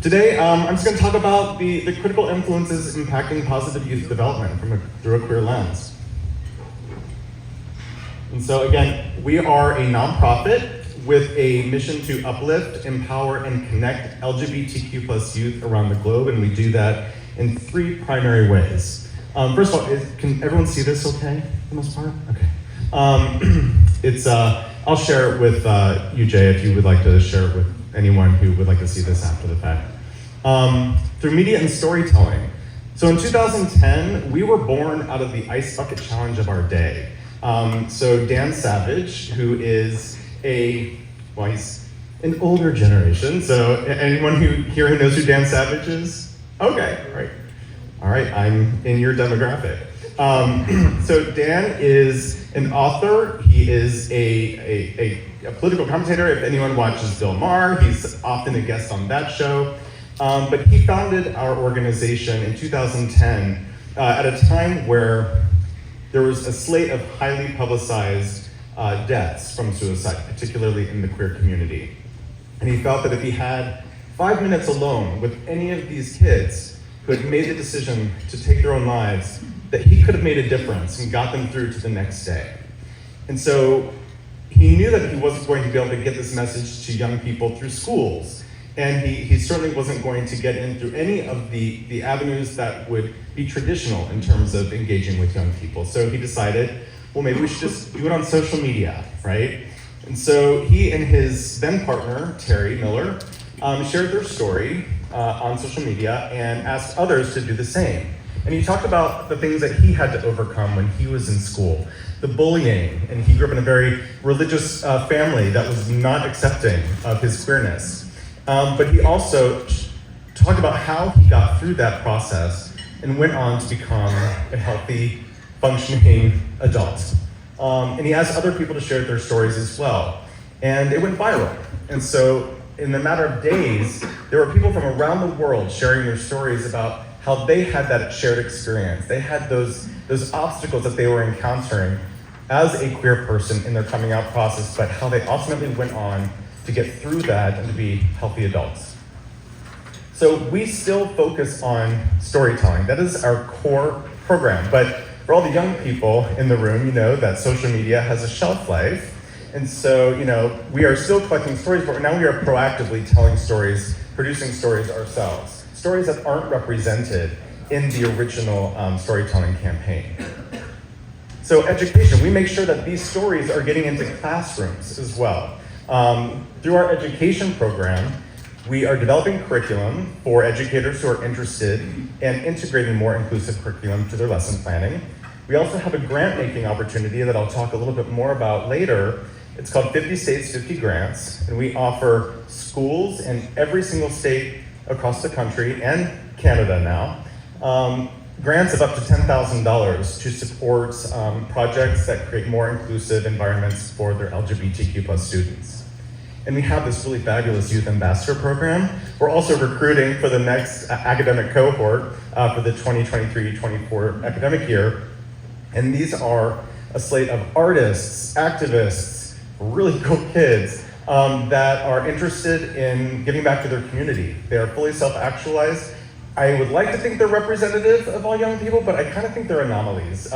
Today, I'm just going to talk about the critical influences impacting positive youth development through a queer lens. And so again, we are a nonprofit with a mission to uplift, empower, and connect LGBTQ+ youth around the globe, and we do that in three primary ways. First of all, can everyone see this okay, for the most part? Okay. I'll share it with you, Jay, if you would like to share it with anyone who would like to see this after the fact. Through media and storytelling. So in 2010, we were born out of the ice bucket challenge of our day. So Dan Savage, who is he's an older generation. So anyone here who knows who Dan Savage is? Okay, right. All right, I'm in your demographic. So Dan is an author. He is a political commentator. If anyone watches Bill Maher, he's often a guest on that show. But he founded our organization in 2010 at a time where there was a slate of highly publicized deaths from suicide, particularly in the queer community. And he felt that if he had 5 minutes alone with any of these kids who had made the decision to take their own lives, that he could have made a difference and got them through to the next day. And so he knew that he wasn't going to be able to get this message to young people through schools. And he certainly wasn't going to get in through any of the avenues that would be traditional in terms of engaging with young people. So he decided, well, maybe we should just do it on social media, right? And so he and his then partner, Terry Miller, shared their story on social media and asked others to do the same. And he talked about the things that he had to overcome when he was in school, the bullying, and he grew up in a very religious family that was not accepting of his queerness. But he also talked about how he got through that process and went on to become a healthy, functioning adult. And he asked other people to share their stories as well. And it went viral. And so in a matter of days, there were people from around the world sharing their stories about how they had that shared experience. They had those obstacles that they were encountering as a queer person in their coming out process, but how they ultimately went on to get through that and to be healthy adults. So we still focus on storytelling. That is our core program. But for all the young people in the room, you know that social media has a shelf life. And so, we are still collecting stories, but now we are proactively telling stories, producing stories ourselves. Stories that aren't represented in the original storytelling campaign. So education, we make sure that these stories are getting into classrooms as well. Through our education program, we are developing curriculum for educators who are interested in integrating more inclusive curriculum to their lesson planning. We also have a grant-making opportunity that I'll talk a little bit more about later. It's called 50 States, 50 Grants, and we offer schools in every single state across the country and Canada now, grants of up to $10,000 to support projects that create more inclusive environments for their LGBTQ+ students. And we have this really fabulous youth ambassador program. We're also recruiting for the next academic cohort for the 2023-24 academic year. And these are a slate of artists, activists, really cool kids that are interested in giving back to their community. They are fully self-actualized. I would like to think they're representative of all young people, but I kind of think they're anomalies.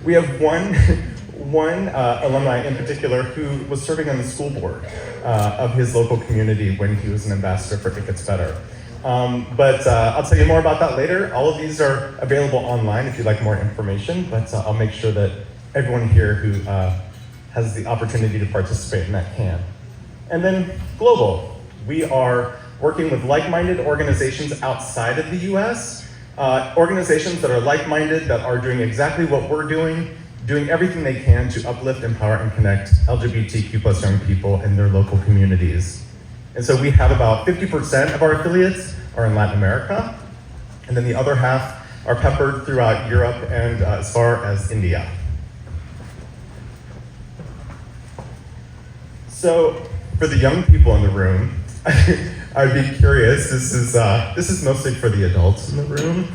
We have one alumni in particular who was serving on the school board of his local community when he was an ambassador for It Gets Better. But I'll tell you more about that later. All of these are available online if you'd like more information, but I'll make sure that everyone here who has the opportunity to participate in that can. And then global. We are working with like-minded organizations outside of the US, organizations that are like-minded, that are doing exactly what we're doing everything they can to uplift, empower, and connect LGBTQ+ young people in their local communities. And so we have about 50% of our affiliates are in Latin America, and then the other half are peppered throughout Europe and as far as India. So for the young people in the room, I'd be curious, this is mostly for the adults in the room,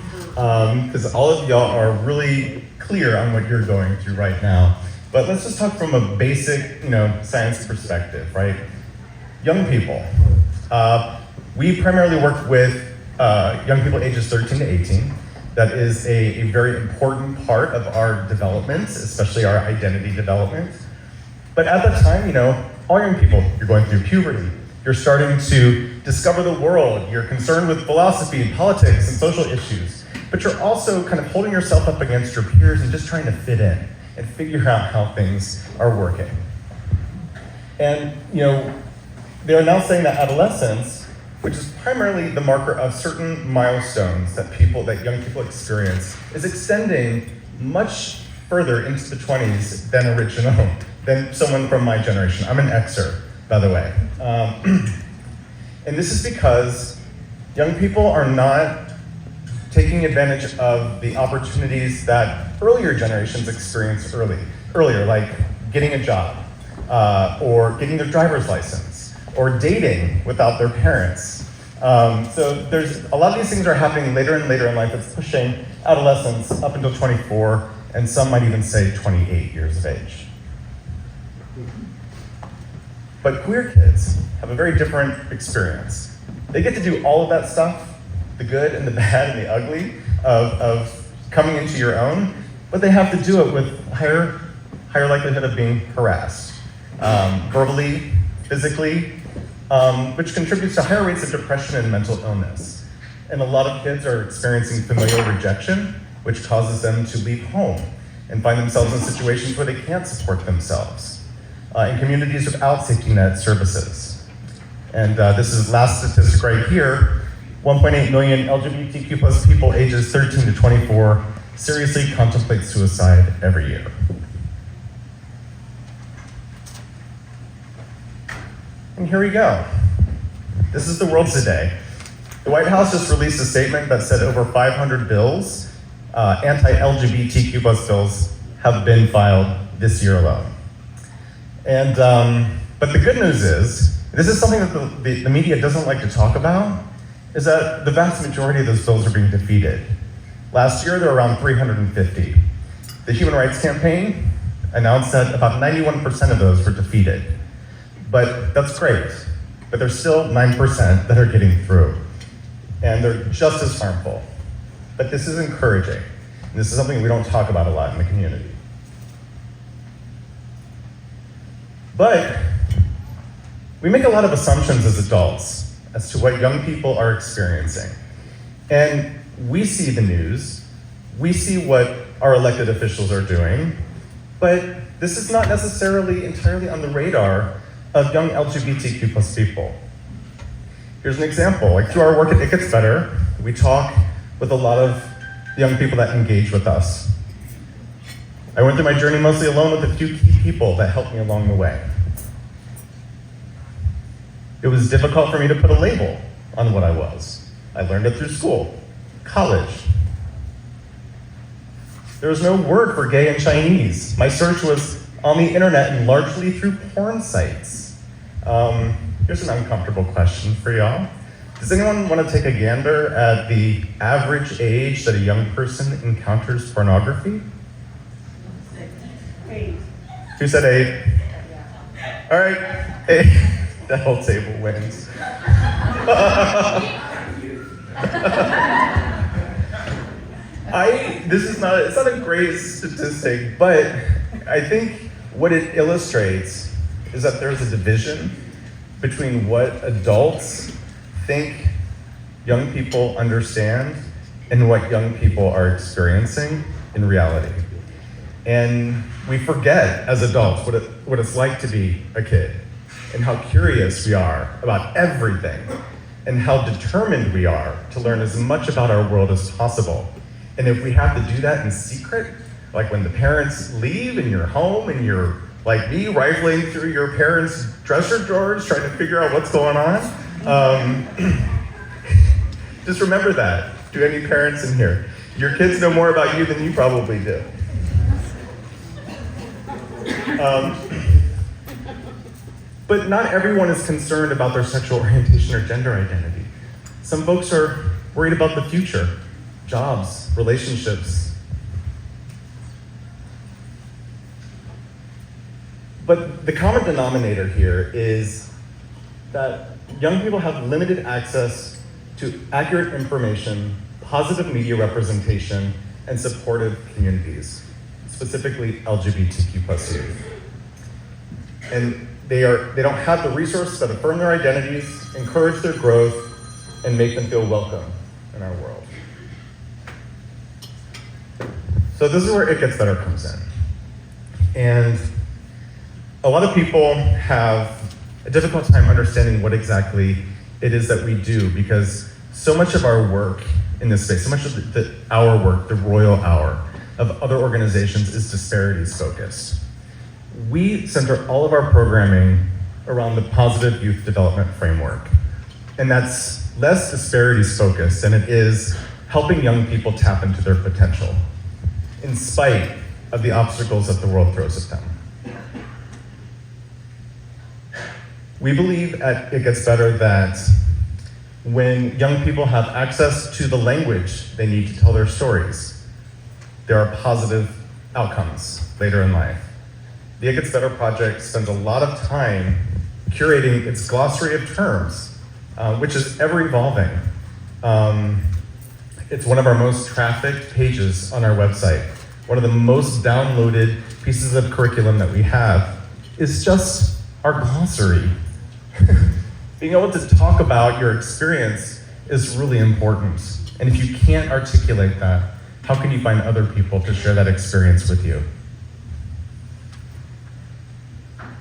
because all of y'all are really clear on what you're going through right now. But let's just talk from a basic, science perspective, right? Young people, We primarily work with young people ages 13 to 18. That is a very important part of our development, especially our identity development. But at that time, all young people, you're going through puberty. You're starting to discover the world. You're concerned with philosophy, politics, and social issues. But you're also kind of holding yourself up against your peers and just trying to fit in and figure out how things are working. And, they are now saying that adolescence, which is primarily the marker of certain milestones that young people experience, is extending much further into the 20s than someone from my generation. I'm an Xer, by the way. And this is because young people are not taking advantage of the opportunities that earlier generations experienced earlier, like getting a job, or getting their driver's license, or dating without their parents. So there's a lot of these things are happening later and later in life. It's pushing adolescence up until 24, and some might even say 28 years of age. But queer kids have a very different experience. They get to do all of that stuff, the good and the bad and the ugly of coming into your own, but they have to do it with higher likelihood of being harassed, verbally, physically, which contributes to higher rates of depression and mental illness. And a lot of kids are experiencing familial rejection, which causes them to leave home and find themselves in situations where they can't support themselves, in communities without safety net services. And this is last statistic right here, 1.8 million LGBTQ plus people ages 13 to 24 seriously contemplate suicide every year. And here we go. This is the world today. The White House just released a statement that said over 500 bills, anti-LGBTQ plus bills, have been filed this year alone. And, but the good news is, this is something that the media doesn't like to talk about, is that the vast majority of those bills are being defeated. Last year, there were around 350. The Human Rights Campaign announced that about 91% of those were defeated. But that's great. But there's still 9% that are getting through. And they're just as harmful. But this is encouraging. And this is something we don't talk about a lot in the community. But we make a lot of assumptions as adults as to what young people are experiencing. And we see the news, we see what our elected officials are doing, but this is not necessarily entirely on the radar of young LGBTQ plus people. Here's an example, like through our work at It Gets Better, we talk with a lot of young people that engage with us. I went through my journey mostly alone with a few key people that helped me along the way. It was difficult for me to put a label on what I was. I learned it through school, college. There was no word for gay in Chinese. My search was on the internet and largely through porn sites. Here's an uncomfortable question for y'all. Does anyone want to take a gander at the average age that a young person encounters pornography? 8. Who said 8? All right, 8. That whole table wins. It's not a great statistic, but I think what it illustrates is that there's a division between what adults think young people understand and what young people are experiencing in reality. And we forget as adults what it's like to be a kid, and how curious we are about everything, and how determined we are to learn as much about our world as possible. And if we have to do that in secret, like when the parents leave and you're home and you're like me, rifling through your parents' dresser drawers trying to figure out what's going on, just remember that. Do any parents in here? Your kids know more about you than you probably do. But not everyone is concerned about their sexual orientation or gender identity. Some folks are worried about the future, jobs, relationships. But the common denominator here is that young people have limited access to accurate information, positive media representation, and supportive communities, specifically LGBTQ+ youth. And they don't have the resources that affirm their identities, encourage their growth, and make them feel welcome in our world. So this is where It Gets Better comes in. And a lot of people have a difficult time understanding what exactly it is that we do, because so much of our work in this space, so much of our work, the Royal Hour, of other organizations is disparities focused. We center all of our programming around the Positive Youth Development Framework. And that's less disparities focused than it is helping young people tap into their potential, in spite of the obstacles that the world throws at them. We believe at It Gets Better that when young people have access to the language they need to tell their stories, there are positive outcomes later in life. The It Gets Better project spends a lot of time curating its glossary of terms, which is ever evolving. It's one of our most trafficked pages on our website. One of the most downloaded pieces of curriculum that we have is just our glossary. Being able to talk about your experience is really important. And if you can't articulate that, how can you find other people to share that experience with you?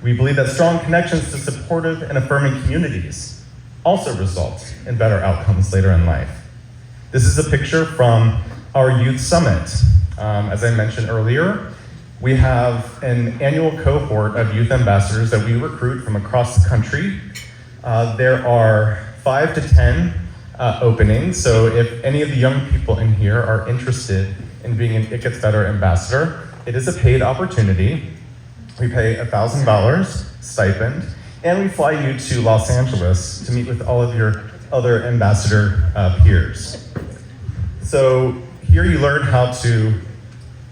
We believe that strong connections to supportive and affirming communities also result in better outcomes later in life. This is a picture from our youth summit. As I mentioned earlier, we have an annual cohort of youth ambassadors that we recruit from across the country. There are 5 to 10 openings, so if any of the young people in here are interested in being an It Gets Better ambassador, it is a paid opportunity. We pay $1,000 stipend, and we fly you to Los Angeles to meet with all of your other ambassador peers. So here you learn how to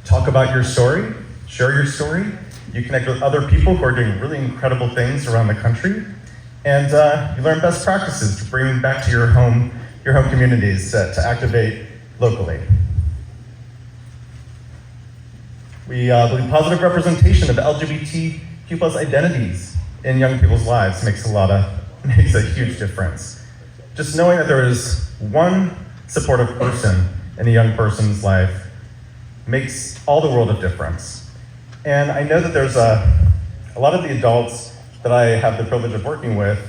talk about your story, share your story. You connect with other people who are doing really incredible things around the country, and you learn best practices to bring back to your home communities to activate locally. We believe positive representation of LGBTQ+ identities in young people's lives makes a huge difference. Just knowing that there is one supportive person in a young person's life makes all the world of difference. And I know that there's a lot of the adults that I have the privilege of working with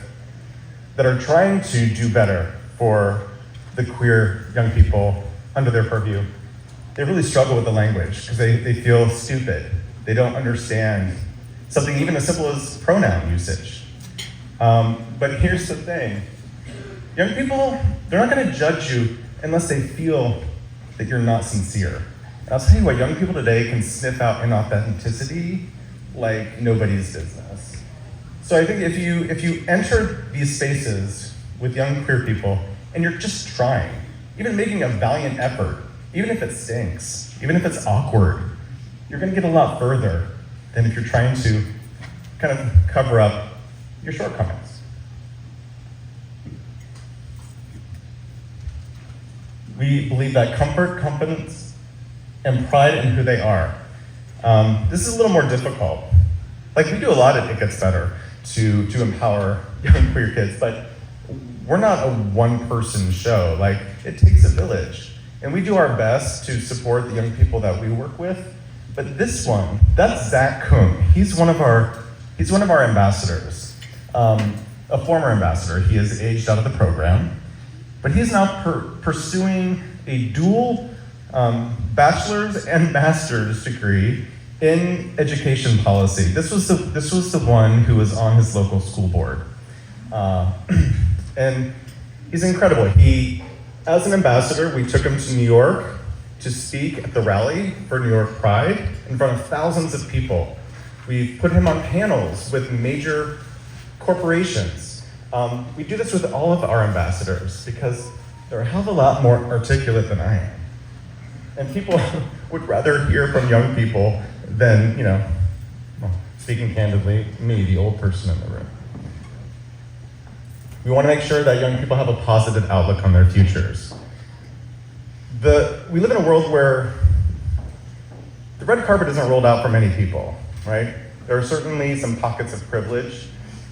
that are trying to do better for the queer young people under their purview. They really struggle with the language because they feel stupid. They don't understand something even as simple as pronoun usage. But here's the thing. Young people, they're not gonna judge you unless they feel that you're not sincere. And I'll tell you what, young people today can sniff out inauthenticity like nobody's business. So I think if you enter these spaces with young queer people and you're just trying, even making a valiant effort, even if it stinks, even if it's awkward, you're gonna get a lot further than if you're trying to kind of cover up your shortcomings. We believe that comfort, confidence, and pride in who they are. This is a little more difficult. Like, we do a lot at It Gets Better to empower young queer kids, but we're not a one-person show. Like, it takes a village. And we do our best to support the young people that we work with. But this one, that's Zach Kuhn. He's one of our ambassadors, a former ambassador. He is aged out of the program, but he is now pursuing a dual bachelor's and master's degree in education policy. This was the one who was on his local school board, and he's incredible. As an ambassador, we took him to New York to speak at the rally for New York Pride in front of thousands of people. We've put him on panels with major corporations. We do this with all of our ambassadors because they're a hell of a lot more articulate than I am. And people would rather hear from young people than, speaking candidly, me, the old person in the room. We want to make sure that young people have a positive outlook on their futures. We live in a world where the red carpet isn't rolled out for many people, right? There are certainly some pockets of privilege.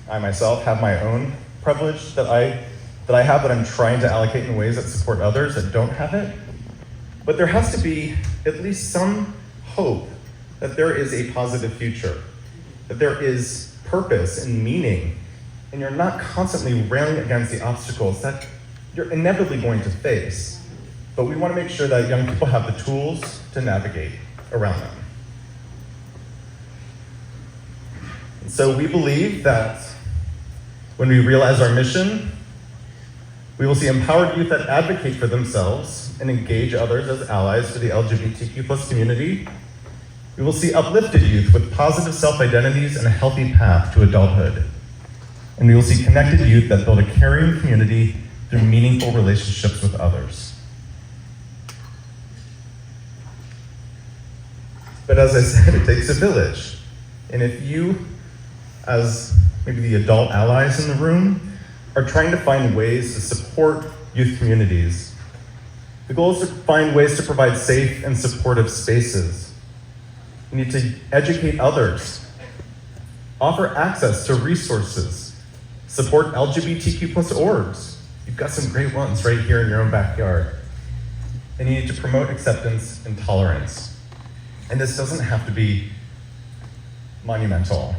I myself have my own privilege that I have that I'm trying to allocate in ways that support others that don't have it. But there has to be at least some hope that there is a positive future, that there is purpose and meaning, and you're not constantly railing against the obstacles that you're inevitably going to face. But we want to make sure that young people have the tools to navigate around them. And so we believe that when we realize our mission, we will see empowered youth that advocate for themselves and engage others as allies to the LGBTQ+ community. We will see uplifted youth with positive self-identities and a healthy path to adulthood. And we will see connected youth that build a caring community through meaningful relationships with others. But as I said, it takes a village. And if you, as maybe the adult allies in the room, are trying to find ways to support youth communities, the goal is to find ways to provide safe and supportive spaces. You need to educate others, offer access to resources, support LGBTQ+ orgs. You've got some great ones right here in your own backyard. And you need to promote acceptance and tolerance. And this doesn't have to be monumental.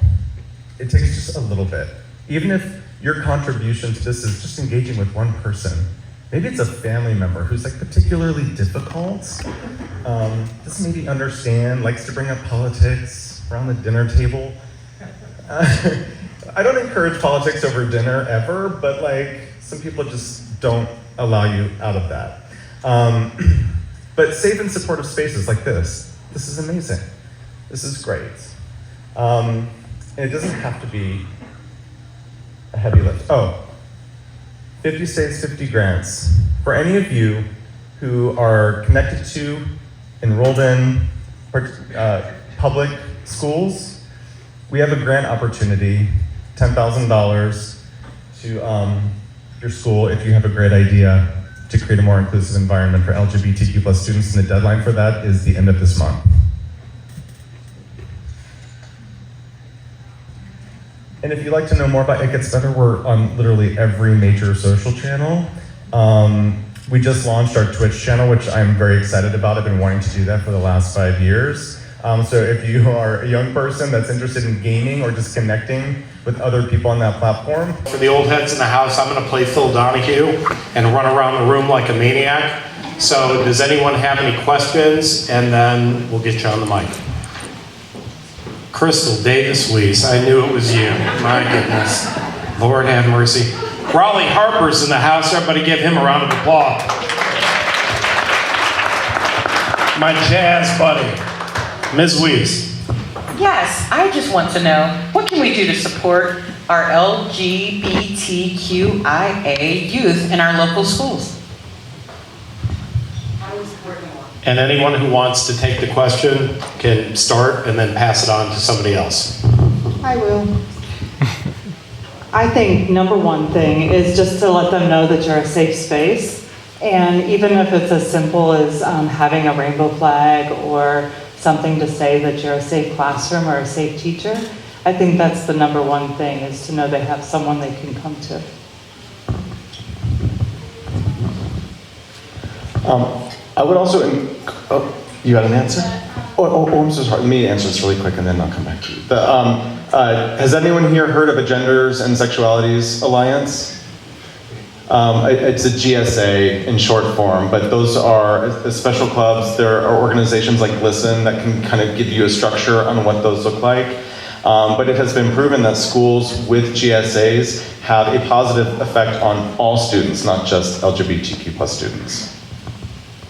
It takes just a little bit. Even if your contribution to this is just engaging with one person. Maybe it's a family member who's like particularly difficult, doesn't maybe understand, likes to bring up politics around the dinner table. I don't encourage politics over dinner ever, but like some people just don't allow you out of that. But safe and supportive spaces like this is amazing. This is great. And it doesn't have to be a heavy lift. 50 states, 50 grants. For any of you who are connected to, enrolled in public schools, we have a grant opportunity, $10,000 to your school if you have a great idea to create a more inclusive environment for LGBTQ+ students, and the deadline for that is the end of this month. And if you'd like to know more about It Gets Better, we're on literally every major social channel. We just launched our Twitch channel, which I'm very excited about. I've been wanting to do that for the last 5 years. So if you are a young person that's interested in gaming or just connecting with other people on that platform. For the old heads in the house, I'm gonna play Phil Donahue and run around the room like a maniac. So does anyone have any questions? And then we'll get you on the mic. Crystal Davis-Weiss, I knew it was you. My goodness. Lord have mercy. Raleigh Harper's in the house. Everybody give him a round of applause. My jazz buddy, Ms. Weiss. Yes, I just want to know, what can we do to support our LGBTQIA youth in our local schools? And anyone who wants to take the question can start and then pass it on to somebody else. I will. I think number one thing is just to let them know that you're a safe space. And even if it's as simple as having a rainbow flag or something to say that you're a safe classroom or a safe teacher, I think that's the number one thing, is to know they have someone they can come to. I would also, you got an answer? I'm so sorry. Let me answer this really quick and then I'll come back to you. Has anyone here heard of a Genders and Sexualities Alliance? It's a GSA in short form, but those are special clubs. There are organizations like Listen that can kind of give you a structure on what those look like. But it has been proven that schools with GSAs have a positive effect on all students, not just LGBTQ+ students.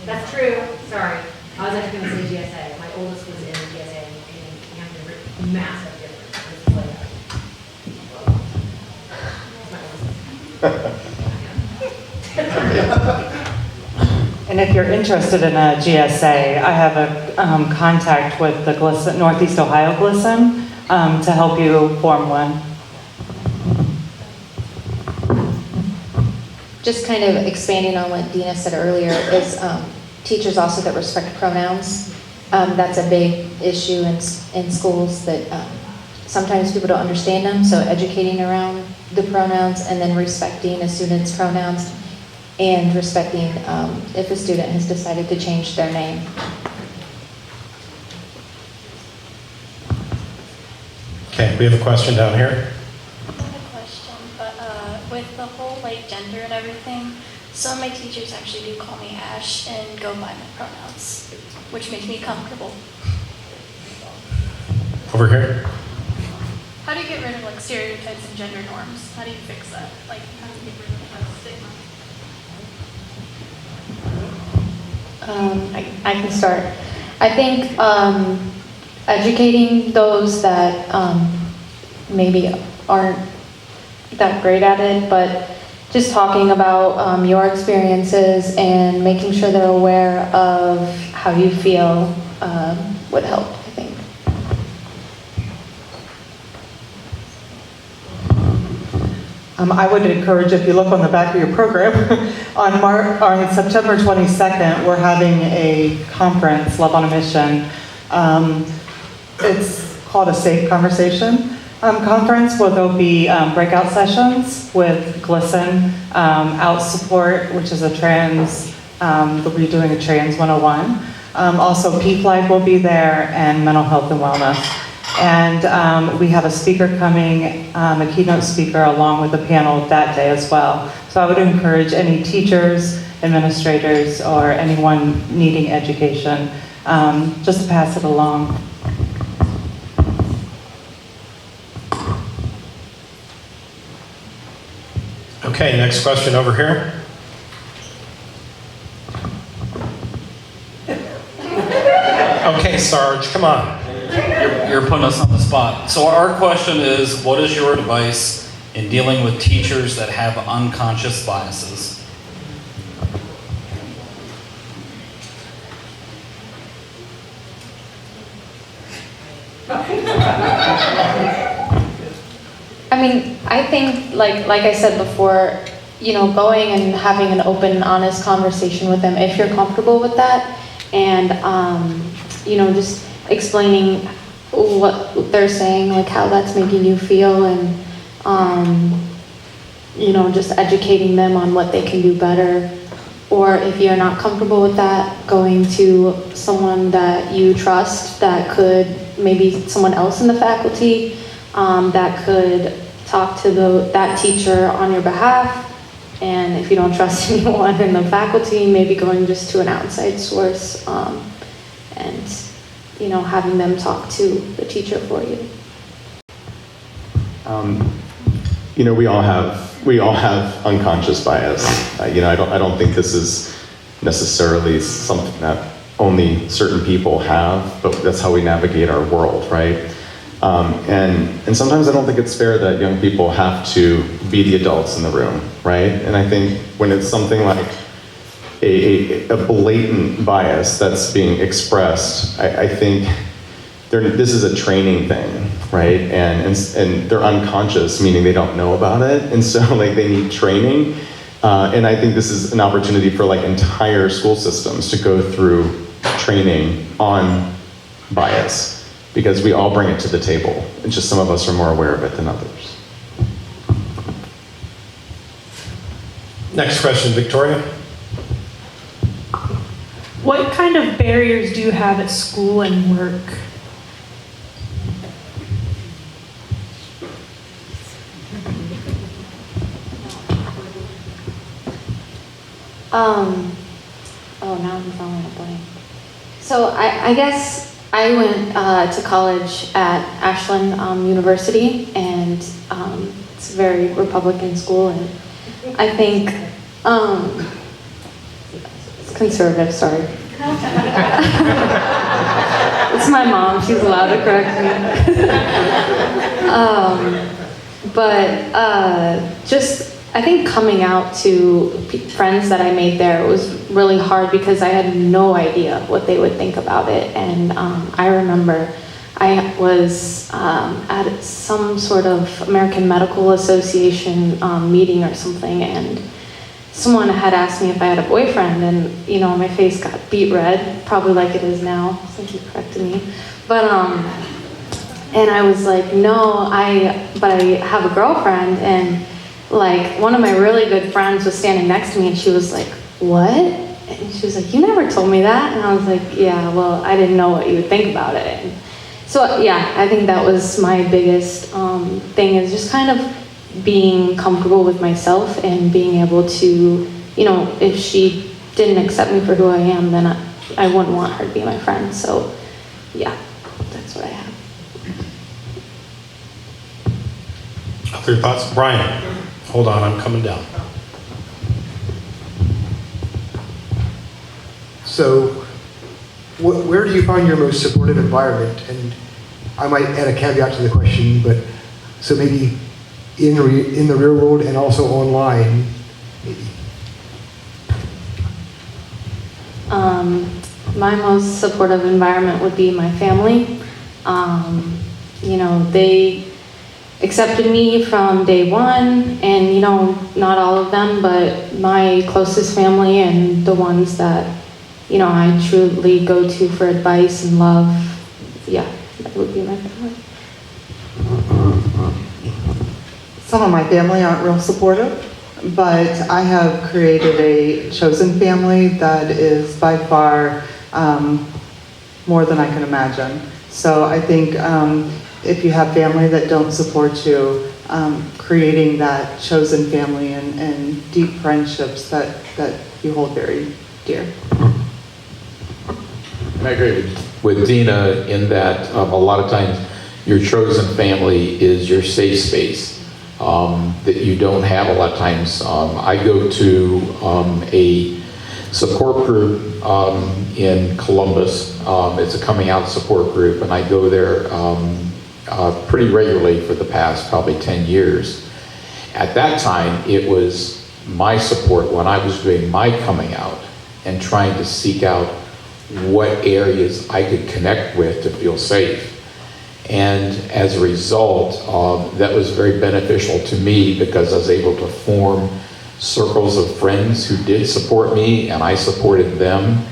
That's true. Sorry. I was actually going to say GSA. My oldest was in GSA, and we have a massive difference. It's like And if you're interested in a GSA, I have a contact with the Northeast Ohio Glisten to help you form one. just kind of expanding on what Dina said earlier, is teachers also that respect pronouns. That's a big issue in schools that sometimes people don't understand them, so educating around the pronouns and then respecting a student's pronouns and respecting if a student has decided to change their name. Okay, we have a question down here. I have a question, but with the whole like gender and everything, some of my teachers actually do call me Ash and go by my pronouns, which makes me comfortable. Over here. How do you get rid of like stereotypes and gender norms? How do you fix that? Like, how do you get rid of that stigma? I can start. I think educating those that maybe aren't that great at it, but just talking about your experiences and making sure they're aware of how you feel would help, I think. I would encourage, if you look on the back of your program, on September 22nd, we're having a conference, Love on a Mission. It's called a Safe Conversation conference, where there'll be breakout sessions with GLSEN, Out Support, which is a trans, they'll be doing a Trans 101. Also, PFLAG will be there, and mental health and wellness. And we have a speaker coming, a keynote speaker, along with the panel that day as well. So I would encourage any teachers, administrators, or anyone needing education, just to pass it along. Okay, next question over here. Okay, Sarge, come on. You're putting us on the spot. So our question is, what is your advice in dealing with teachers that have unconscious biases? I mean, I think, like I said before, going and having an open, honest conversation with them, if you're comfortable with that, and, just explaining what they're saying, like how that's making you feel, and, just educating them on what they can do better. Or if you're not comfortable with that, going to someone that you trust, that could, maybe someone else in the faculty, that could talk to that teacher on your behalf. And if you don't trust anyone in the faculty, maybe going just to an outside source, and having them talk to the teacher for you. We all have unconscious bias. I don't think this is necessarily something that only certain people have, but that's how we navigate our world, right? And sometimes I don't think it's fair that young people have to be the adults in the room, right? And I think when it's something like a blatant bias that's being expressed, I think this is a training thing, right? And they're unconscious, meaning they don't know about it, and so they need training. And I think this is an opportunity for entire school systems to go through training on bias, because we all bring it to the table. It's just some of us are more aware of it than others. Next question, Victoria. What kind of barriers do you have at school and work? Now I'm drawing a blank. So I guess I went to college at Ashland University, and it's a very Republican school, and I think it's conservative, sorry. It's my mom, she's allowed to correct me. Just I think coming out to friends that I made there was really hard, because I had no idea what they would think about it. And I remember I was at some sort of American Medical Association meeting or something, and someone had asked me if I had a boyfriend, and you know, my face got beet red, probably like it is now since you corrected me. But and I was like, no, but I have a girlfriend. And like one of my really good friends was standing next to me, and she was like, what? And she was like, you never told me that. And I was like, yeah, well, I didn't know what you would think about it. And so yeah, I think that was my biggest thing, is just kind of being comfortable with myself and being able to, you know, if she didn't accept me for who I am, then I wouldn't want her to be my friend. So yeah, that's what I have. Other thoughts? Brian, hold on, I'm coming down. So, where do you find your most supportive environment? And I might add a caveat to the question, but so maybe in the real world and also online, maybe. My most supportive environment would be my family. You know, they accepted me from day one, and you know, not all of them, but my closest family and the ones that, you know, I truly go to for advice and love. Yeah, that would be my family. Some of my family aren't real supportive, but I have created a chosen family that is by far more than I can imagine. So I think if you have family that don't support you, creating that chosen family and deep friendships that you hold very dear. I agree with Dina in that a lot of times your chosen family is your safe space that you don't have a lot of times. I go to a support group in Columbus. It's a coming out support group, and I go there pretty regularly for the past probably 10 years. At that time, it was my support when I was doing my coming out and trying to seek out what areas I could connect with to feel safe. And as a result, that was very beneficial to me because I was able to form circles of friends who did support me and I supported them.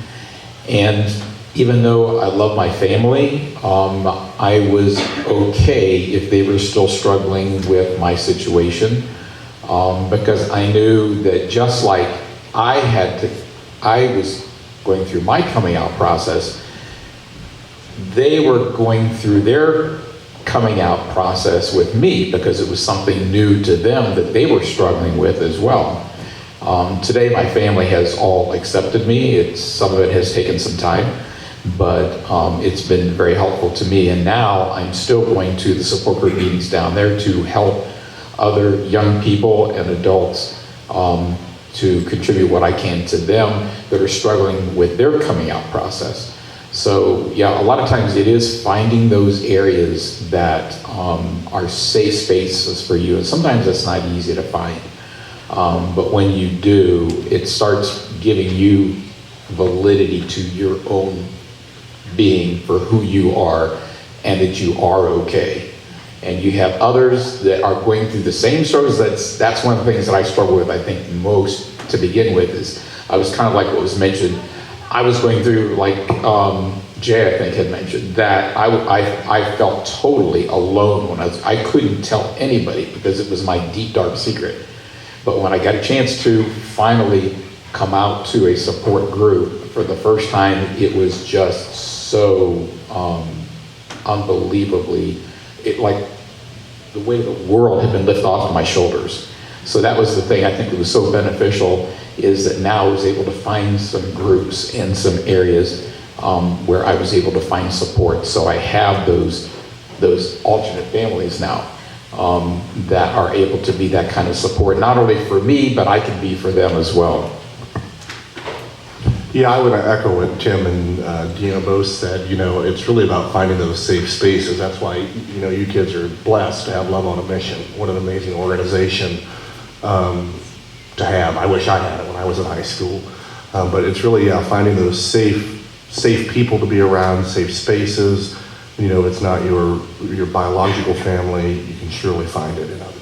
And even though I love my family, I was okay if they were still struggling with my situation, because I knew that just like I was going through my coming out process, they were going through their coming out process with me because it was something new to them that they were struggling with as well. Today my family has all accepted me. Some of it has taken some time, but it's been very helpful to me. And now I'm still going to the support group meetings down there to help other young people and adults to contribute what I can to them that are struggling with their coming out process. So yeah, a lot of times it is finding those areas that are safe spaces for you, and sometimes that's not easy to find. But when you do, it starts giving you validity to your own being for who you are and that you are okay. And you have others that are going through the same struggles. That's one of the things that I struggle with, I think, most to begin with, is I was kind of like what was mentioned. I was going through, like Jay, I think, had mentioned, that I felt totally alone when I couldn't tell anybody because it was my deep, dark secret. But when I got a chance to finally come out to a support group for the first time, it was just so unbelievably, like the weight of the world had been lifted off of my shoulders. So that was the thing I think that was so beneficial, is that now I was able to find some groups in some areas where I was able to find support. So I have those alternate families now that are able to be that kind of support, not only for me, but I can be for them as well. Yeah, I would echo what Tim and Dina both said. You know, it's really about finding those safe spaces. That's why, you know, you kids are blessed to have Love on a Mission. What an amazing organization to have. I wish I had it when I was in high school. But it's really, finding those safe people to be around, safe spaces. You know, it's not your biological family. You can surely find it in others.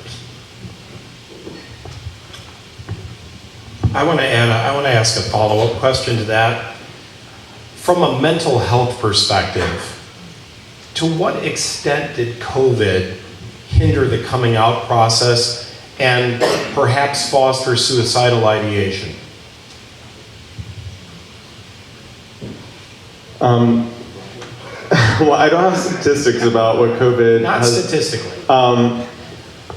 I want to ask a follow-up question to that. From a mental health perspective, to what extent did COVID hinder the coming out process and perhaps foster suicidal ideation? Well, I don't have statistics about what COVID Not has. statistically.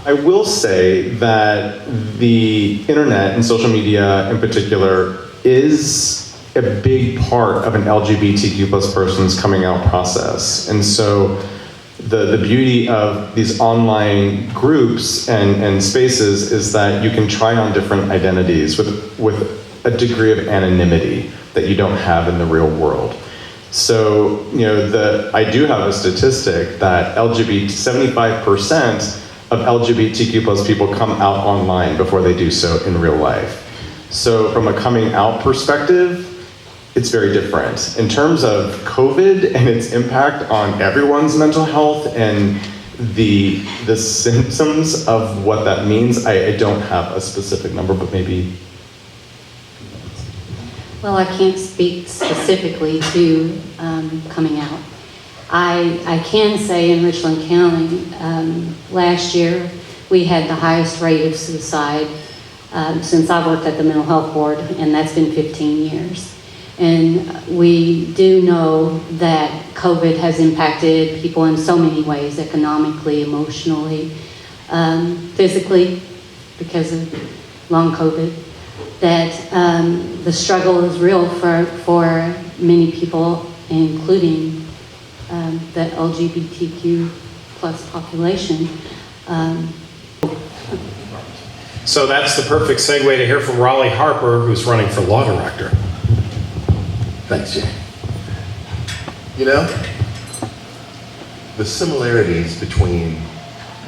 I will say that the internet and social media in particular is a big part of an LGBTQ plus person's coming out process. And so the beauty of these online groups and spaces is that you can try on different identities with a degree of anonymity that you don't have in the real world. So, I do have a statistic that 75% of LGBTQ plus people come out online before they do so in real life. So from a coming out perspective, it's very different. In terms of COVID and its impact on everyone's mental health and the symptoms of what that means, I don't have a specific number, but maybe. Well, I can't speak specifically to coming out. I can say in Richland County, last year, we had the highest rate of suicide since I worked at the Mental Health Board, and that's been 15 years. And we do know that COVID has impacted people in so many ways, economically, emotionally, physically, because of long COVID, that the struggle is real for many people, including the LGBTQ plus population. So that's the perfect segue to hear from Raleigh Harper, who's running for law director. Thanks, Jay. The similarities between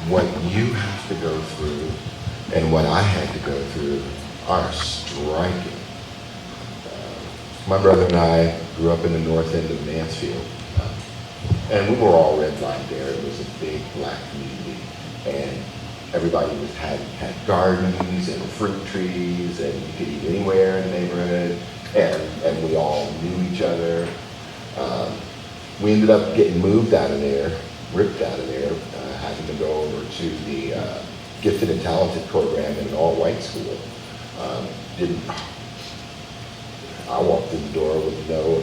what you have to go through and what I had to go through are striking. My brother and I grew up in the north end of Mansfield, and we were all redlined there. It was a big black community, and everybody had gardens and fruit trees, and you could eat anywhere in the neighborhood, and we all knew each other. We ended up getting moved out of there, ripped out of there, having to go over to the gifted and talented program in an all-white school. I walked through the door with no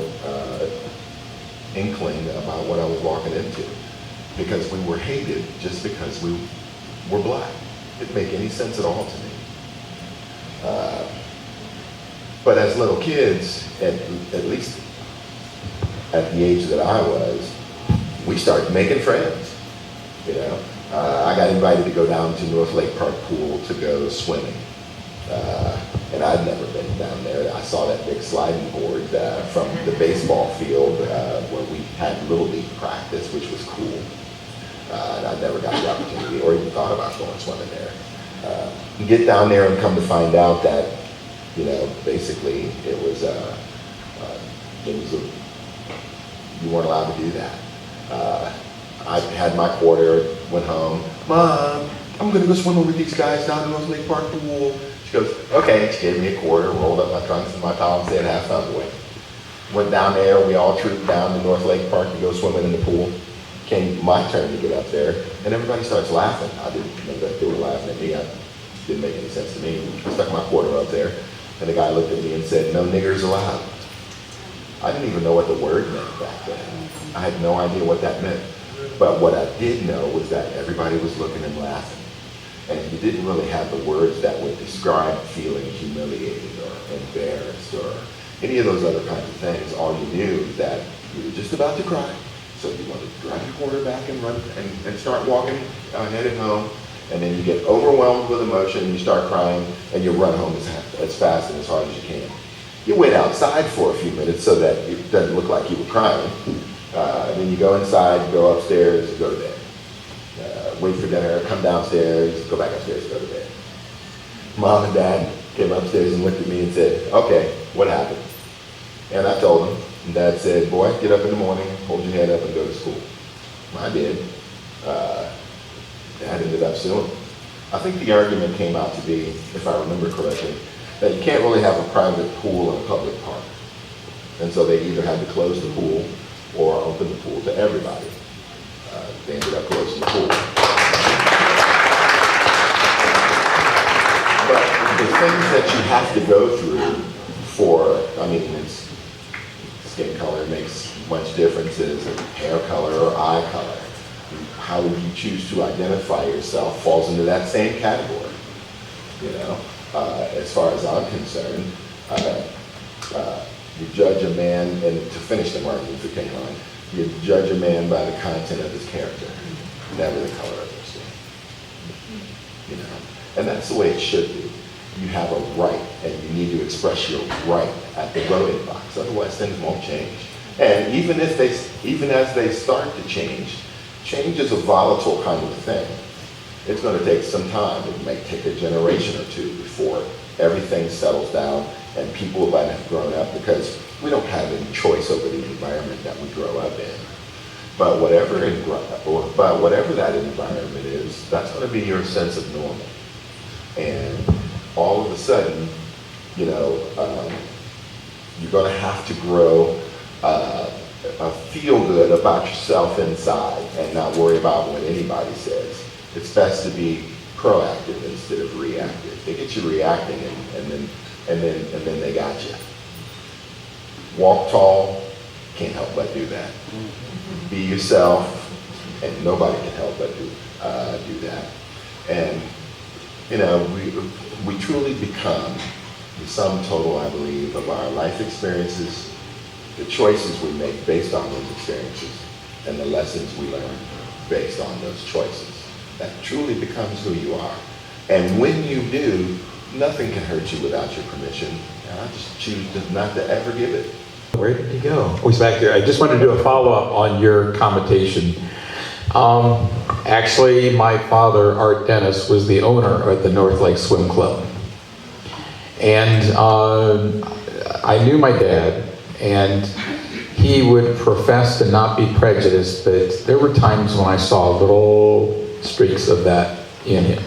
inkling about what I was walking into, because we were hated just because we were black. It didn't make any sense at all to me. But as little kids, at least at the age that I was, we started making friends. I got invited to go down to North Lake Park Pool to go swimming. And I'd never been down there. I saw that big sliding board from the baseball field where we had Little League practice, which was cool. And I never got the opportunity or even thought about going swimming there. You get down there and come to find out that, basically it was you weren't allowed to do that. I had my quarter, went home. Mom, I'm gonna go swimming with these guys down in North Lake Park Pool. She goes, okay. She gave me a quarter, rolled up my trunks and my towel and said, have fun, boy. Went down there, we all trooped down to North Lake Park to go swimming in the pool. Came my turn to get up there, and everybody starts laughing. I didn't know that they were laughing at me. It didn't make any sense to me. I stuck my quarter up there, and the guy looked at me and said, no niggers allowed. I didn't even know what the word meant back then. I had no idea what that meant. But what I did know was that everybody was looking and laughing. And you didn't really have the words that would describe feeling humiliated or embarrassed or any of those other kinds of things. All you knew is that you were just about to cry. So you wanted to drive your quarter back and run and start walking, heading home. And then you get overwhelmed with emotion and you start crying and you run home as fast and as hard as you can. You wait outside for a few minutes so that it doesn't look like you were crying. Then you go inside, go upstairs, go to bed. Wait for dinner, come downstairs, go back upstairs, go to bed. Mom and Dad came upstairs and looked at me and said, okay, what happened? And I told them, and Dad said, boy, get up in the morning, hold your head up and go to school. I did. Dad ended up suing. I think the argument came out to be, if I remember correctly, that you can't really have a private pool in a public park. And so they either had to close the pool or open the pool to everybody. They ended up closing the pool. But the things that you have to go through for, I mean, it's, skin color makes much differences, or hair color or eye color. How you choose to identify yourself falls into that same category. You know, as far as I'm concerned, you judge a man, and to finish the Martin Luther King line, you judge a man by the content of his character, never the color of his skin. You know, and that's the way it should be. You have a right, and you need to express your right at the voting box. Otherwise, things won't change. And even as they start to change is a volatile kind of thing. It's going to take some time. It may take a generation or two before everything settles down and people might have grown up, because we don't have any choice over the environment that we grow up in. But whatever that environment is, that's going to be your sense of normal. And all of a sudden, you know, you're going to have to grow feel good about yourself inside and not worry about what anybody says. It's best to be proactive instead of reactive. They get you reacting, and then they got you. Walk tall, can't help but do that. Be yourself, and nobody can help but do that. And you know, we truly become the sum total, I believe, of our life experiences, the choices we make based on those experiences, and the lessons we learn based on those choices. That truly becomes who you are. And when you do, nothing can hurt you without your permission. And I just choose not to ever give it. Where did he go? Oh, he's back there. I just wanted to do a follow-up on your commentation. Actually, my father, Art Dennis, was the owner of the North Lake Swim Club. And I knew my dad, and he would profess to not be prejudiced, but there were times when I saw little streaks of that in him.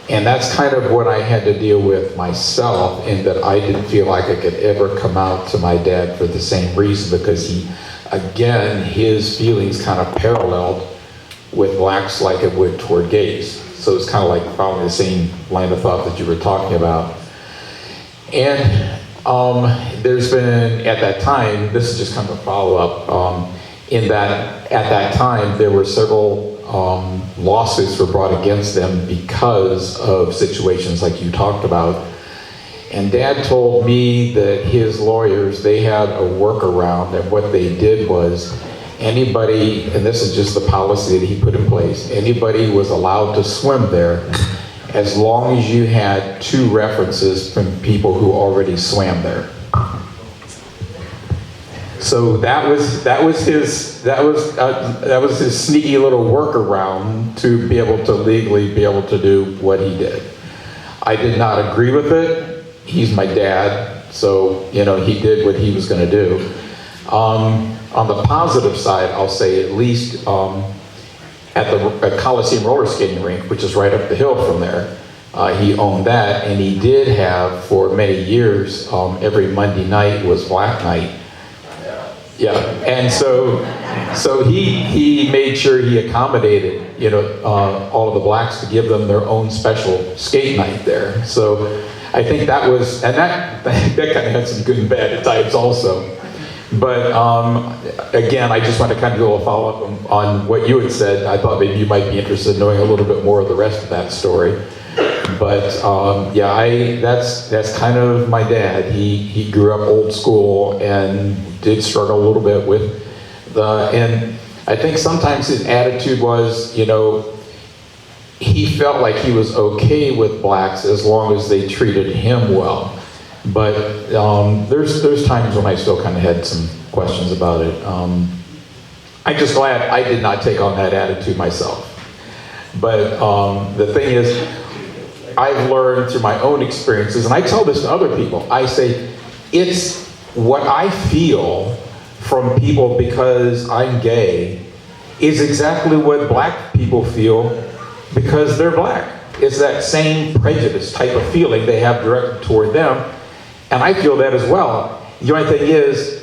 And that's kind of what I had to deal with myself, in that I didn't feel like I could ever come out to my dad for the same reason, because he, again, his feelings kind of paralleled with blacks like it would toward gays. So it's kind of like following the same line of thought that you were talking about. And there's been, at that time, this is just kind of a follow-up, in that at that time there were several lawsuits were brought against them because of situations like you talked about. And Dad told me that his lawyers, they had a workaround, and what they did was anybody, and this is just the policy that he put in place, anybody was allowed to swim there as long as you had 2 references from people who already swam there. So that was his sneaky little workaround to be able to legally be able to do what he did. I did not agree with it. He's my dad, so you know he did what he was going to do. On the positive side, I'll say at least at the Coliseum roller skating rink, which is right up the hill from there, he owned that, and he did have for many years. Every Monday night was Black Night. Yeah, and so he made sure he accommodated, you know, all of the blacks to give them their own special skate night there. So I think that was, and that kind of had some good and bad at times also. But again, I just want to kind of do a follow-up on what you had said. I thought maybe you might be interested in knowing a little bit more of the rest of that story. But yeah, that's kind of my dad. He grew up old school and did struggle a little bit with and I think sometimes his attitude was, you know, he felt like he was okay with blacks as long as they treated him well. But there's times when I still kind of had some questions about it. I'm just glad I did not take on that attitude myself. But the thing is, I've learned through my own experiences, and I tell this to other people, I say, it's what I feel from people because I'm gay is exactly what black people feel because they're black. it's that same prejudice type of feeling they have directed toward them. And I feel that as well. The only thing is,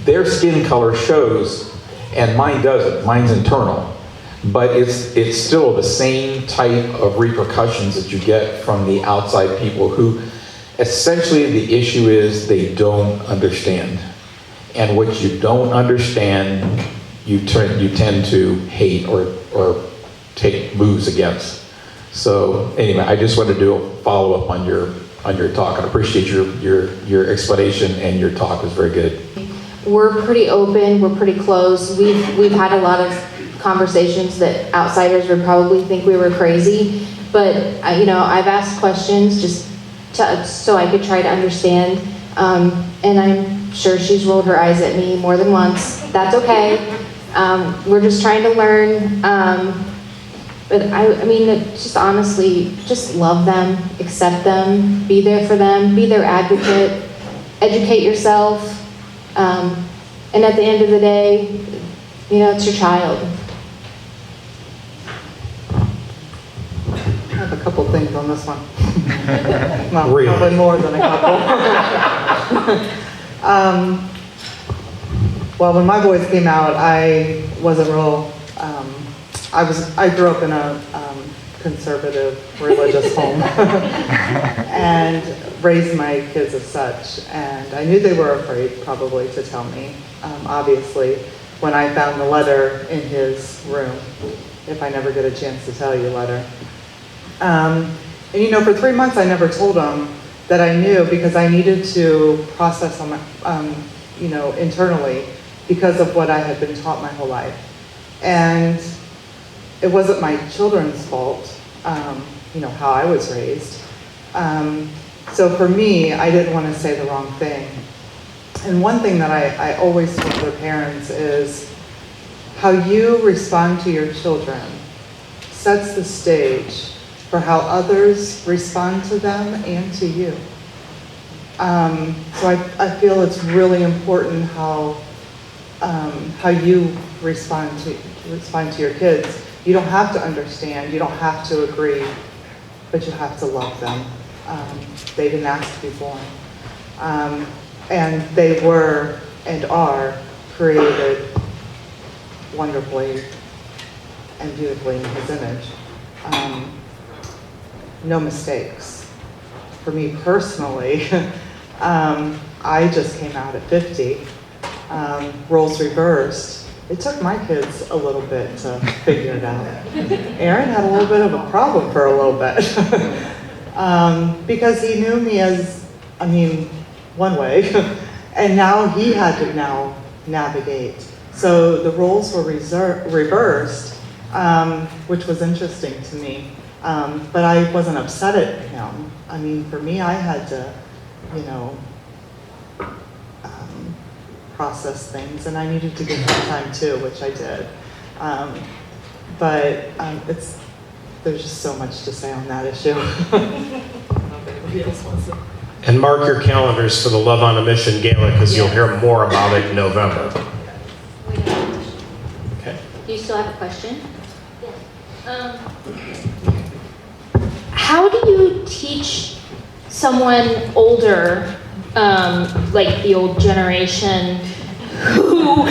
their skin color shows, and mine doesn't. Mine's internal. But it's still the same type of repercussions that you get from the outside people who, essentially the issue is they don't understand. And what you don't understand, you tend to hate or take moves against. So anyway, I just wanted to do a follow-up on your talk. I appreciate your explanation, and your talk was very good. We're pretty open, we're pretty close. We've had a lot of conversations that outsiders would probably think we were crazy, but I've asked questions just so I could try to understand, and I'm sure she's rolled her eyes at me more than once. That's okay. We're just trying to learn, but I mean, just honestly, just love them, accept them, be there for them, be their advocate, educate yourself, and at the end of the day, it's your child. I have a couple things on this one. Well, really? Probably more than a couple. Well, when my boys came out, I wasn't real. I grew up in a conservative religious home and raised my kids as such. And I knew they were afraid probably to tell me, obviously, when I found the letter in his room, if I never get a chance to tell you letter. And for 3 months I never told him that I knew, because I needed to process on my, internally, because of what I had been taught my whole life. And it wasn't my children's fault, how I was raised. So for me, I didn't want to say the wrong thing. And one thing that I always tell their parents is how you respond to your children sets the stage for how others respond to them and to you. So I feel it's really important how you respond to your kids. You don't have to understand, you don't have to agree, but you have to love them. They didn't ask to be born. And they were and are created wonderfully and beautifully in his image. No mistakes. For me personally, I just came out at 50, roles reversed. It took my kids a little bit to figure it out. Aaron had a little bit of a problem for a little bit because he knew me as, one way, and now he had to now navigate. So the roles were reversed, which was interesting to me. But I wasn't upset at him. For me, I had to, process things, and I needed to give him time too, which I did. But there's just so much to say on that issue. And mark your calendars for the Love on a Mission Gala, because you'll hear more about it in November. Okay. Do you still have a question? How do you teach someone older, like the old generation, who,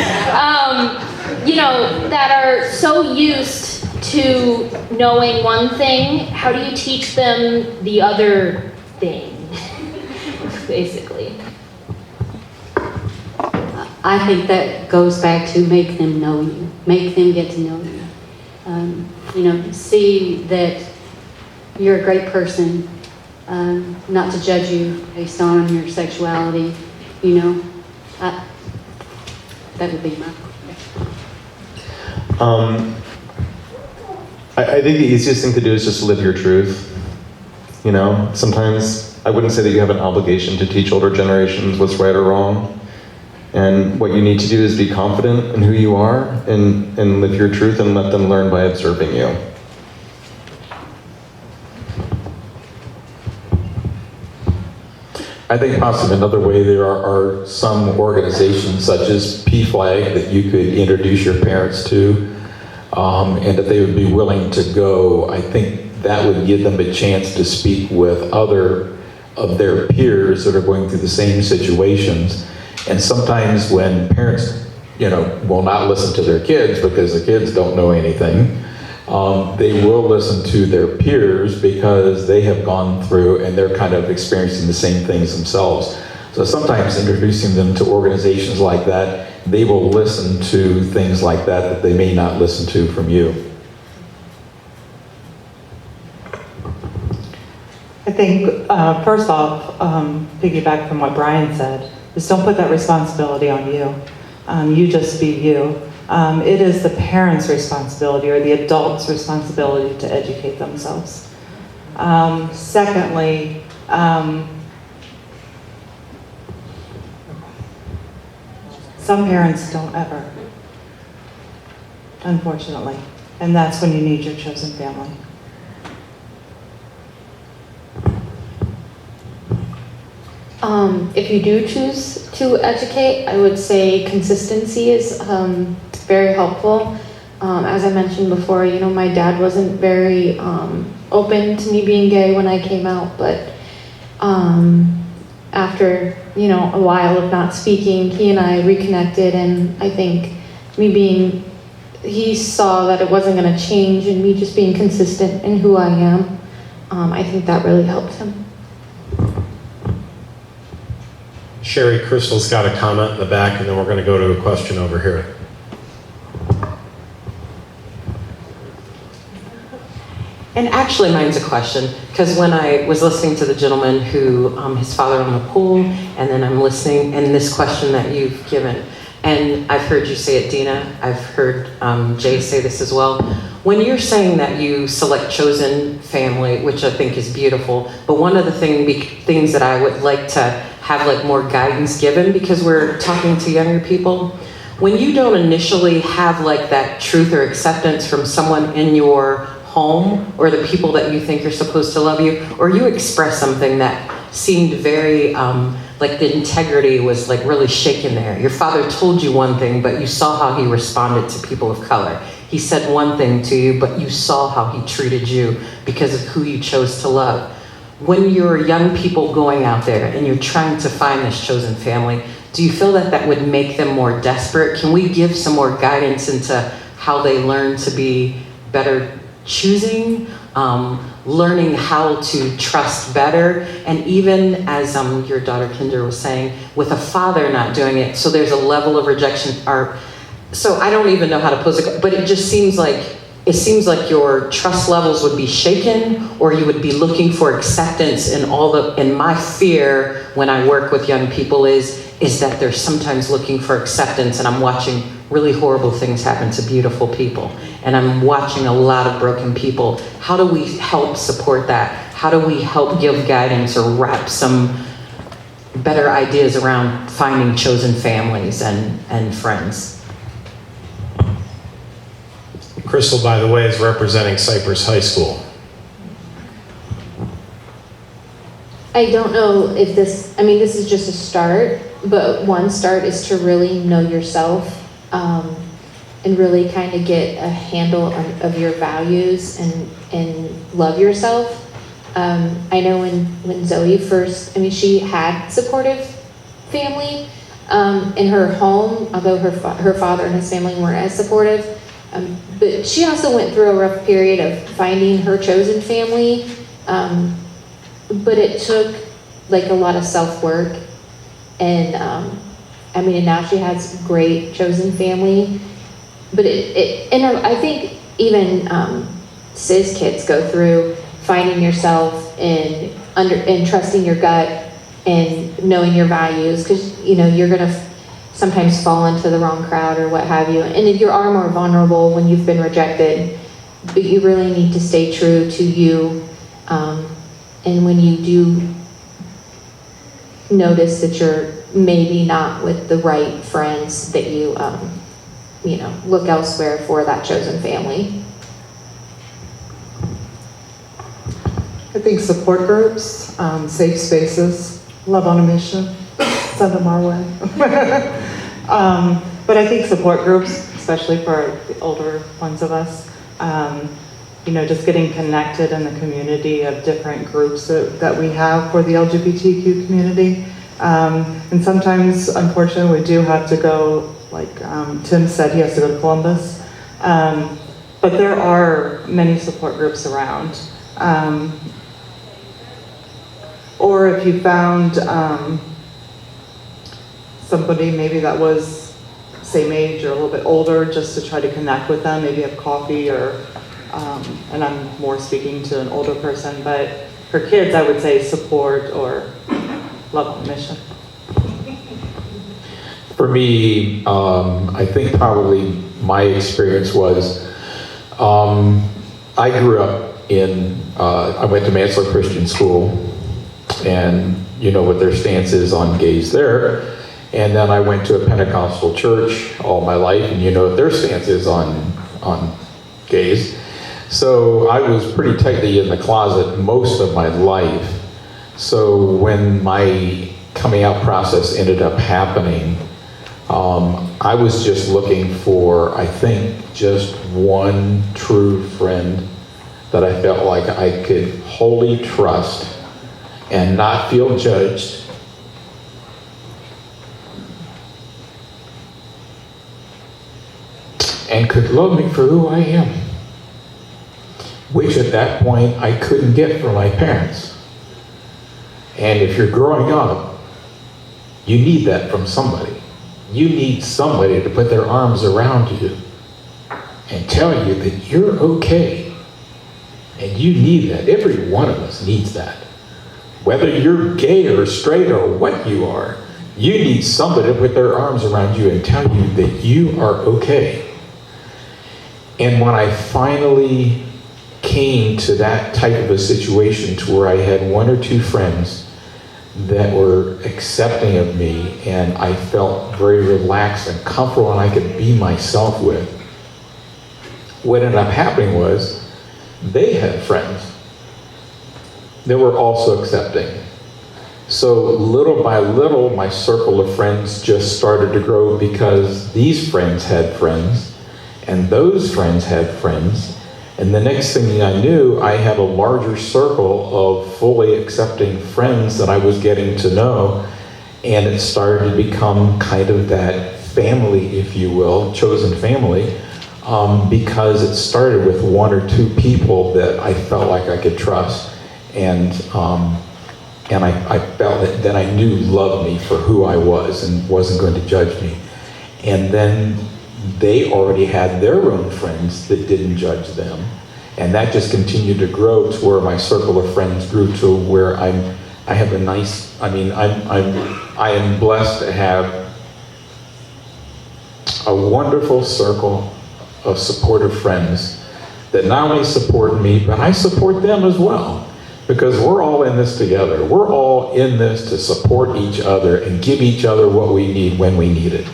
that are so used to knowing one thing? How do you teach them the other thing, basically? I think that goes back to make them know you, make them get to know you. See that you're a great person, not to judge you based on your sexuality, that would be my I think the easiest thing to do is just live your truth. Sometimes I wouldn't say that you have an obligation to teach older generations what's right or wrong. And what you need to do is be confident in who you are and live your truth and let them learn by observing you. I think possibly another way there are some organizations such as PFLAG that you could introduce your parents to, and if they would be willing to go. I think that would give them a chance to speak with other of their peers that are going through the same situations. And sometimes when parents, will not listen to their kids because the kids don't know anything, they will listen to their peers because they have gone through and they're kind of experiencing the same things themselves. So sometimes introducing them to organizations like that, they will listen to things like that they may not listen to from you. I think, first off, piggyback from what Brian said, is don't put that responsibility on you. You just be you. It is the parents' responsibility or the adult's responsibility to educate themselves. Secondly, some parents don't ever, unfortunately, and that's when you need your chosen family. If you do choose to educate, I would say consistency is very helpful. As I mentioned before, my dad wasn't very open to me being gay when I came out, but after, a while of not speaking, he and I reconnected, and I think he saw that it wasn't going to change, and me just being consistent in who I am, I think that really helped him. Sherry, Crystal's got a comment in the back, and then we're going to go to a question over here. And actually, mine's a question, because when I was listening to the gentleman who, his father on the pool, and then I'm listening, and this question that you've given, and I've heard you say it, Dina, I've heard Jay say this as well. When you're saying that you select chosen family, which I think is beautiful, but one of the things that I would like to have more guidance given, because we're talking to younger people, when you don't initially have that truth or acceptance from someone in your home or the people that you think are supposed to love you, or you express something that seemed very the integrity was really shaken there. Your father told you one thing, but you saw how he responded to people of color. He said one thing to you, but you saw how he treated you because of who you chose to love. When you're young people going out there and you're trying to find this chosen family, do you feel that would make them more desperate? Can we give some more guidance into how they learn to be better choosing, learning how to trust better, and even as your daughter Kinder was saying, with a father not doing it, so there's a level of rejection, so I don't even know how to pose it, but it just seems like your trust levels would be shaken, or you would be looking for acceptance and my fear when I work with young people is that they're sometimes looking for acceptance, and I'm watching really horrible things happen to beautiful people. And I'm watching a lot of broken people. How do we help support that? How do we help give guidance or wrap some better ideas around finding chosen families and friends? Crystal, by the way, is representing Cypress High School. I don't know if this is just a start, but one start is to really know yourself and really kind of get a handle of your values and love yourself. I know when Zoe first, she had supportive family in her home, although her father and his family weren't as supportive. But she also went through a rough period of finding her chosen family. But it took a lot of self-work, and and now she has great chosen family. But and I think even cis kids go through finding yourself and trusting your gut and knowing your values, because you're gonna sometimes fall into the wrong crowd or what have you, and you are more vulnerable when you've been rejected. But you really need to stay true to you. And when you do notice that you're maybe not with the right friends, that you, look elsewhere for that chosen family. I think support groups, safe spaces, love on a mission, send them our way. But I think support groups, especially for the older ones of us, just getting connected in the community of different groups that we have for the LGBTQ community. And sometimes, unfortunately, we do have to go, like Tim said, he has to go to Columbus. But there are many support groups around. Or if you found somebody maybe that was same age or a little bit older, just to try to connect with them, maybe have coffee or, and I'm more speaking to an older person, but for kids, I would say support or love on a mission. For me, I think probably my experience was, I grew up I went to Mansler Christian School, and you know what their stance is on gays there. And then I went to a Pentecostal church all my life, and you know what their stance is on gays. So I was pretty tightly in the closet most of my life. So when my coming out process ended up happening, I was just looking for, I think, just one true friend that I felt like I could wholly trust and not feel judged. And could love me for who I am, which at that point I couldn't get from my parents. And if you're growing up, you need that from somebody. You need somebody to put their arms around you and tell you that you're okay. And you need that. Every one of us needs that. Whether you're gay or straight or what you are, you need somebody to put their arms around you and tell you that you are okay. And when I finally came to that type of a situation to where I had one or two friends that were accepting of me, and I felt very relaxed and comfortable and I could be myself with, what ended up happening was they had friends that were also accepting. So little by little, my circle of friends just started to grow because these friends had friends, and those friends had friends. And the next thing I knew, I had a larger circle of fully accepting friends that I was getting to know. And it started to become kind of that family, if you will, chosen family, because it started with one or two people that I felt like I could trust. And I felt that I knew loved me for who I was and wasn't going to judge me. And then they already had their own friends that didn't judge them. And that just continued to grow to where my circle of friends grew to where I have a nice, I am blessed to have a wonderful circle of supportive friends that not only support me, but I support them as well. Because we're all in this together. We're all in this to support each other and give each other what we need when we need it.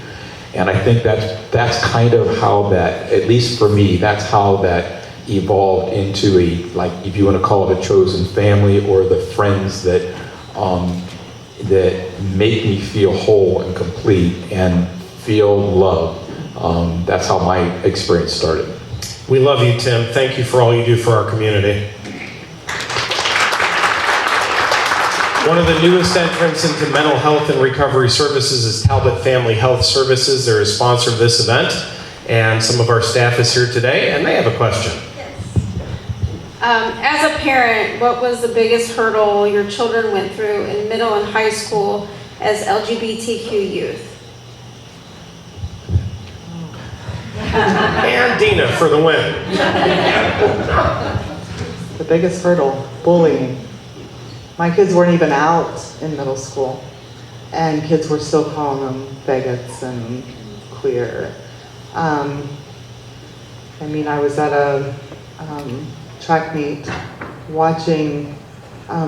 And I think that's kind of how that, at least for me, that's how that evolved into a, like, if you want to call it a chosen family, or the friends that that make me feel whole and complete and feel loved. That's how my experience started. We love you, Tim. Thank you for all you do for our community. One of the newest entrants into mental health and recovery services is Talbot Family Health Services. They're a sponsor of this event, and some of our staff is here today, and they have a question. As a parent, what was the biggest hurdle your children went through in middle and high school as LGBTQ youth? And Dina for the win. The biggest hurdle, bullying. My kids weren't even out in middle school, and kids were still calling them bigots and queer. I was at a track meet watching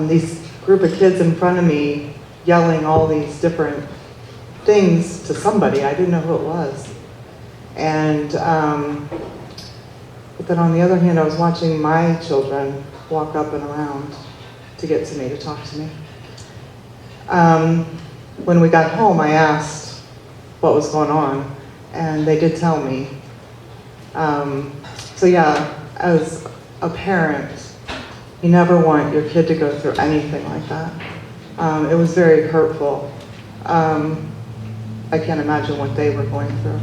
these group of kids in front of me yelling all these different things to somebody. I didn't know who it was. And but then on the other hand, I was watching my children walk up and around to get to me, to talk to me. When we got home, I asked what was going on, and they did tell me. So yeah, as a parent, you never want your kid to go through anything like that. It was very hurtful. I can't imagine what they were going through.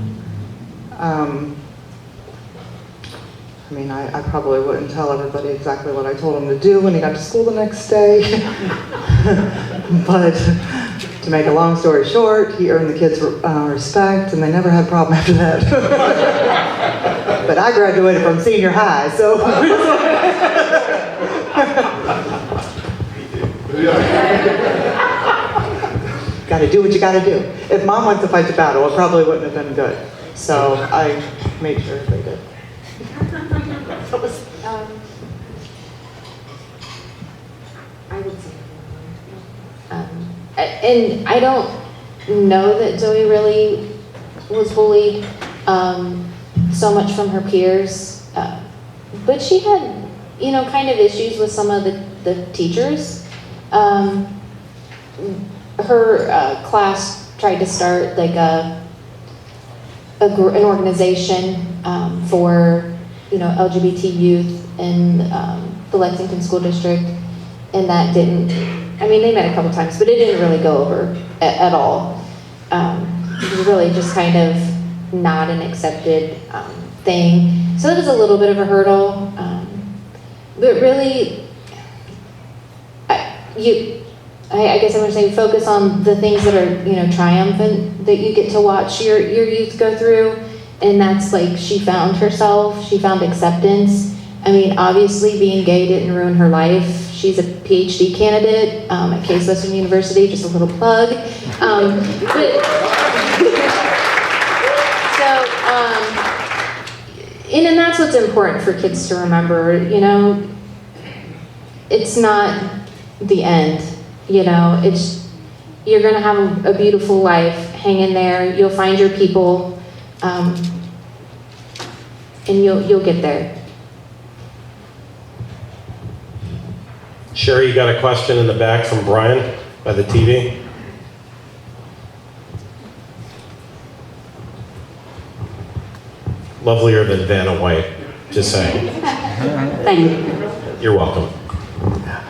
I mean, I probably wouldn't tell everybody exactly what I told him to do when he got to school the next day. But to make a long story short, he earned the kids' respect, and they never had a problem after that. But I graduated from senior high, so. Gotta do what you gotta do. If mom went to fight the battle, it probably wouldn't have been good. So I made sure they did. I would say, and I don't know that Zoe really was bullied so much from her peers, but she had, kind of issues with some of the teachers. Her class tried to start like an organization for LGBT youth in the Lexington School District, and that didn't. I mean, they met a couple times, but it didn't really go over at all. It was really just kind of not an accepted thing. So it was a little bit of a hurdle, but really, I guess I would say focus on the things that are, triumphant that you get to watch your youth go through. And that's like, she found herself, she found acceptance. I mean, obviously being gay didn't ruin her life. She's a PhD candidate at Case Western University, just a little plug. And that's what's important for kids to remember, it's not the end. You're gonna have a beautiful life. Hang in there. You'll find your people, and you'll get there. Sherry, you got a question in the back from Brian by the TV? Lovelier than Vanna White, just saying. Thank you. You're welcome.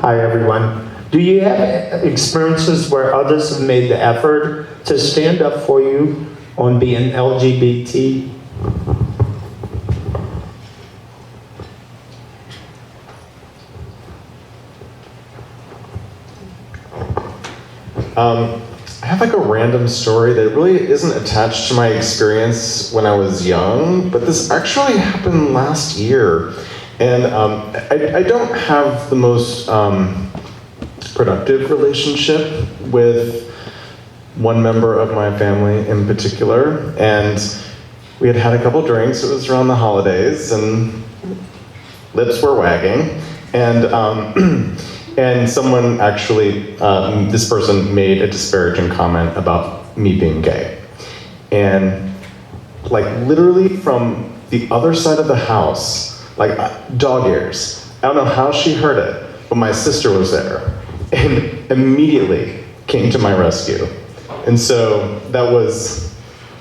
Hi, everyone. Do you have experiences where others have made the effort to stand up for you on being LGBT? I have like a random story that really isn't attached to my experience when I was young, but this actually happened last year. And I don't have the most productive relationship with one member of my family in particular. And we had had a couple drinks, it was around the holidays, and lips were wagging. And someone actually, this person made a disparaging comment about me being gay. And like literally from the other side of the house, like dog ears. I don't know how she heard it, but my sister was there and immediately came to my rescue. And so that was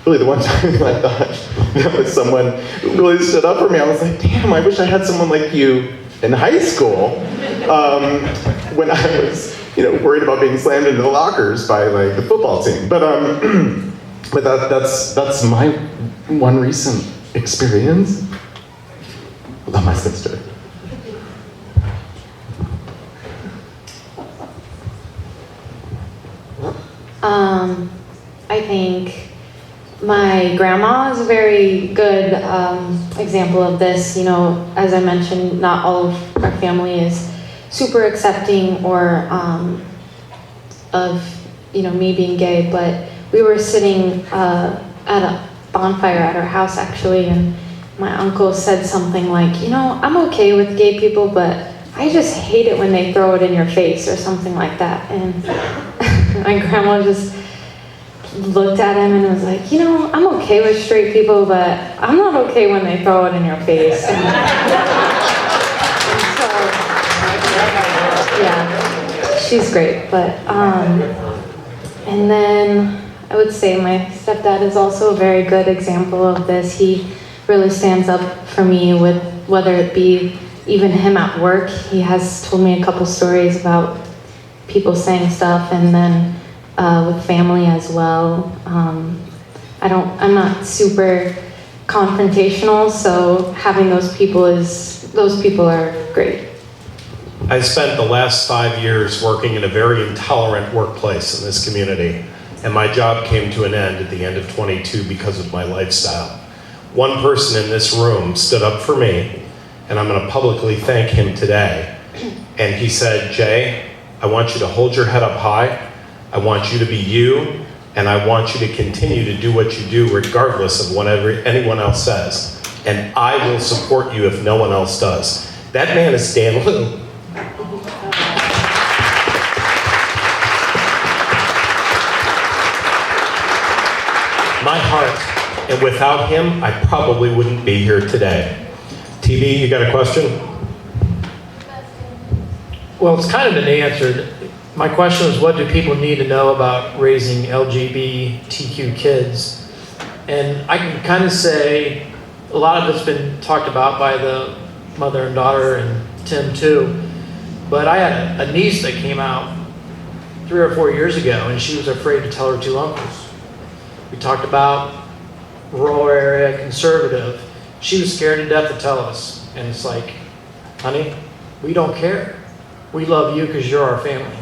really the one time I thought that was someone who really stood up for me. I was like, damn, I wish I had someone like you in high school. When I was, worried about being slammed into the lockers by like the football team. But that's my one recent experience. I love my sister. I think my grandma is a very good example of this. As I mentioned, not all of our family is super accepting or of me being gay, but we were sitting at a bonfire at our house actually, and my uncle said something like, I'm okay with gay people, but I just hate it when they throw it in your face or something like that. And my grandma just looked at him and was like, I'm okay with straight people, but I'm not okay when they throw it in your face. Yeah, she's great, but, and then I would say my stepdad is also a very good example of this. He really stands up for me with whether it be even him at work, he has told me a couple stories about people saying stuff, and then with family as well. I'm not super confrontational, so having those people are great. I spent the last 5 years working in a very intolerant workplace in this community, and my job came to an end at the end of 22 because of my lifestyle. One person in this room stood up for me, and I'm going to publicly thank him today. And he said, Jay, I want you to hold your head up high. I want you to be you, and I want you to continue to do what you do regardless of what anyone else says. And I will support you if no one else does. That man is Dan Lew. My heart, and without him, I probably wouldn't be here today. TB, you got a question? Well, it's kind of been answered. My question is, what do people need to know about raising LGBTQ kids? And I can kind of say a lot of it's been talked about by the mother and daughter and Tim too. But I had a niece that came out 3 or 4 years ago, and she was afraid to tell her 2 uncles. We talked about rural area, conservative. She was scared to death to tell us. And it's like, honey, we don't care. We love you because you're our family.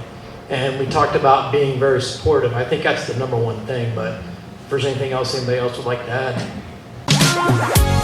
And we talked about being very supportive. I think that's the number one thing, but if there's anything else anybody else would like to add.